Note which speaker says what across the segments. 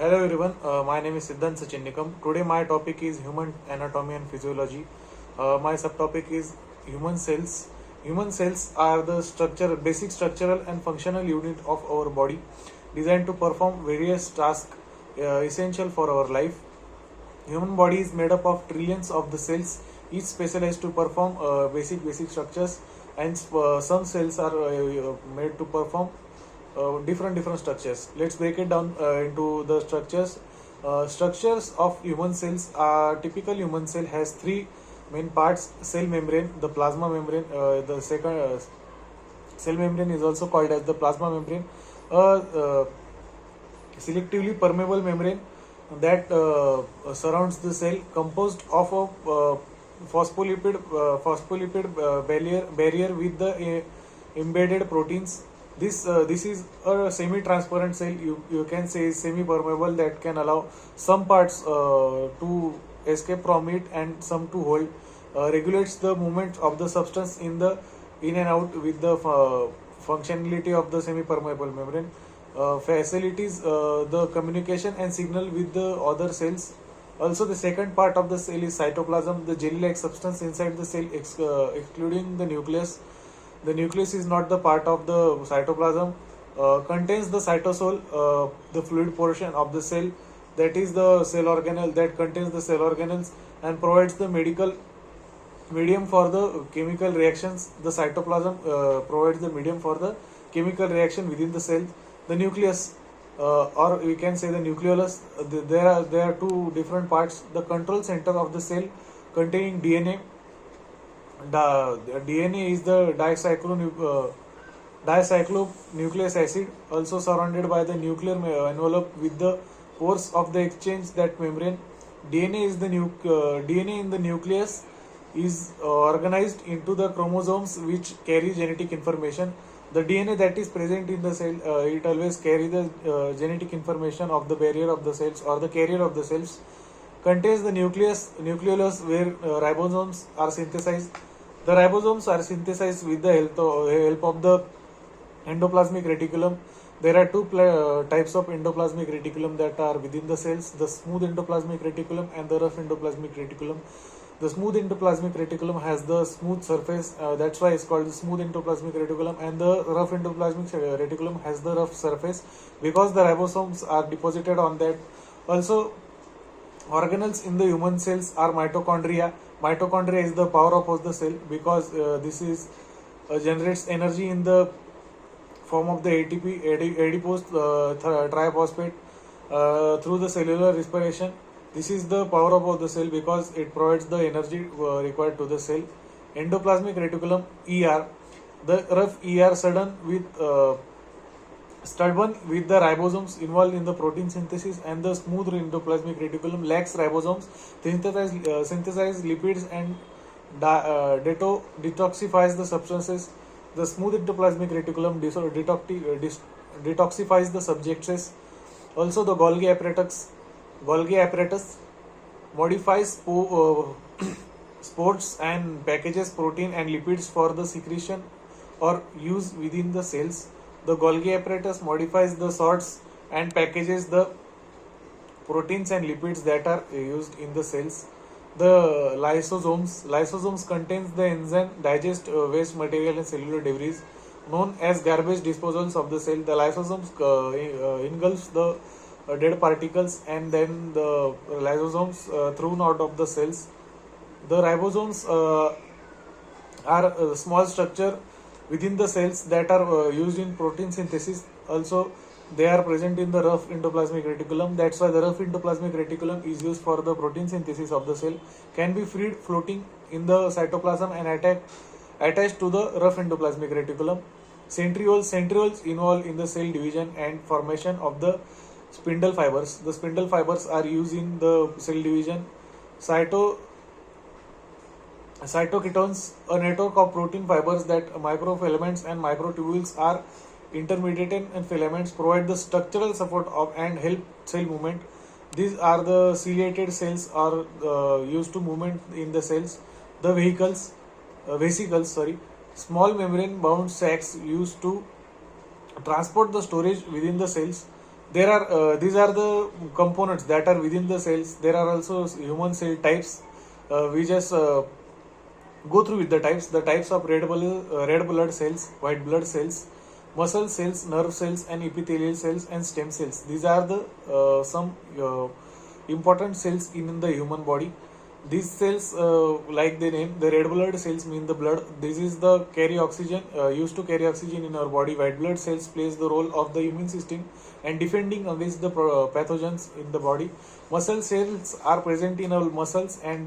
Speaker 1: Hello everyone, my name is Siddhant Sachinnikam. Today my topic is human anatomy and physiology. My subtopic is human cells. Human cells are the basic structural and functional unit of our body, designed to perform various tasks essential for our life. Human body is made up of trillions of the cells, each specialized to perform basic structures, and some cells are made to perform different structures. Let's break it down into the structures. Structures of human cells. Typical human cell has three main parts: cell membrane, the plasma membrane. The second cell membrane is also called as the plasma membrane. Selectively permeable membrane that surrounds the cell, composed of a phospholipid barrier with the embedded proteins. This is a semi-transparent cell. You can say semi-permeable, that can allow some parts to escape from it and some to hold. Regulates the movement of the substance in and out with the functionality of the semi-permeable membrane. Facilities the communication and signal with the other cells. Also, the second part of the cell is cytoplasm, the jelly-like substance inside the cell, excluding the nucleus. The nucleus is not the part of the cytoplasm. Contains the cytosol, the fluid portion of the cell, that is the cell organelle that contains the cell organelles and provides the medium for the chemical reactions. The cytoplasm provides the medium for the chemical reaction within the cell. The nucleus, or we can say the nucleolus, there are two different parts. The control center of the cell, containing DNA. The DNA is the dicyclonucleic acid, also surrounded by the nuclear envelope with the pores of the exchange that membrane. DNA in the nucleus is organized into the chromosomes, which carry genetic information. The DNA that is present in the cell, it always carry the genetic information of the barrier of the cells or the carrier of the cells. Contains the nucleolus, where ribosomes are synthesized. The ribosomes are synthesized with the help of the endoplasmic reticulum. There are two types of endoplasmic reticulum that are within the cells: the smooth endoplasmic reticulum and the rough endoplasmic reticulum. The smooth endoplasmic reticulum has the smooth surface, that's why it's called the smooth endoplasmic reticulum, and the rough endoplasmic reticulum has the rough surface because the ribosomes are deposited on that. Also, organelles in the human cells are mitochondria. Mitochondria is the powerhouse of the cell because this is generates energy in the form of the ATP, adipose triphosphate, through the cellular respiration. This is the power of the cell because it provides the energy required to the cell. Endoplasmic reticulum, ER. The rough ER stubborn with the ribosomes involved in the protein synthesis, and the smooth endoplasmic reticulum lacks ribosomes, synthesize lipids, and detoxifies the substances. The smooth endoplasmic reticulum detoxifies the substances. Also, the Golgi apparatus modifies spores and packages protein and lipids for the secretion or use within the cells. The Golgi apparatus modifies the sorts and packages the proteins and lipids that are used in the cells. The lysosomes contains the enzyme digest waste material and cellular debris, known as garbage disposals of the cell. The lysosomes engulfs the dead particles, and then the lysosomes thrown out of the cells. The ribosomes are a small structure within the cells that are used in protein synthesis. Also, they are present in the rough endoplasmic reticulum. That's why the rough endoplasmic reticulum is used for the protein synthesis of the cell. Can be freed floating in the cytoplasm and attached to the rough endoplasmic reticulum. Centrioles involved in the cell division and formation of the spindle fibers. The spindle fibers are used in the cell division. Cytoketones, a network of protein fibers that microfilaments and microtubules are intermediate and filaments, provide the structural support of and help cell movement. These are the ciliated cells are used to movement in the cells. The vesicles, small membrane bound sacs used to transport the storage within the cells. There are these are the components that are within the cells. There are also human cell types. We just go through with the types. The types of red blood cells, white blood cells, muscle cells, nerve cells, and epithelial cells and stem cells. These are the some important cells in the human body. These cells, like the name, the red blood cells mean the blood. This is the carry oxygen, used to carry oxygen in our body. White blood cells plays the role of the immune system and defending against the pathogens in the body. Muscle cells are present in our muscles and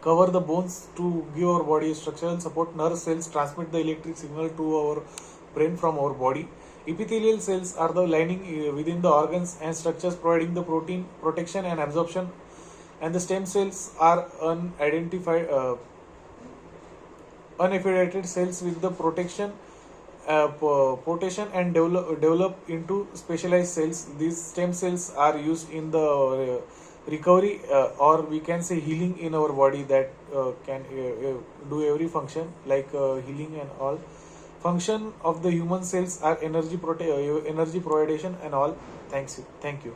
Speaker 1: cover the bones to give our body structural support. Nerve cells transmit the electric signal to our brain from our body. Epithelial cells are the lining within the organs and structures providing the protein protection and absorption. And the stem cells are unaffiliated cells with the protection and develop into specialized cells. These stem cells are used in the recovery or we can say healing in our body, that can do every function like healing and all. Function of the human cells are energy providation and all. Thank you.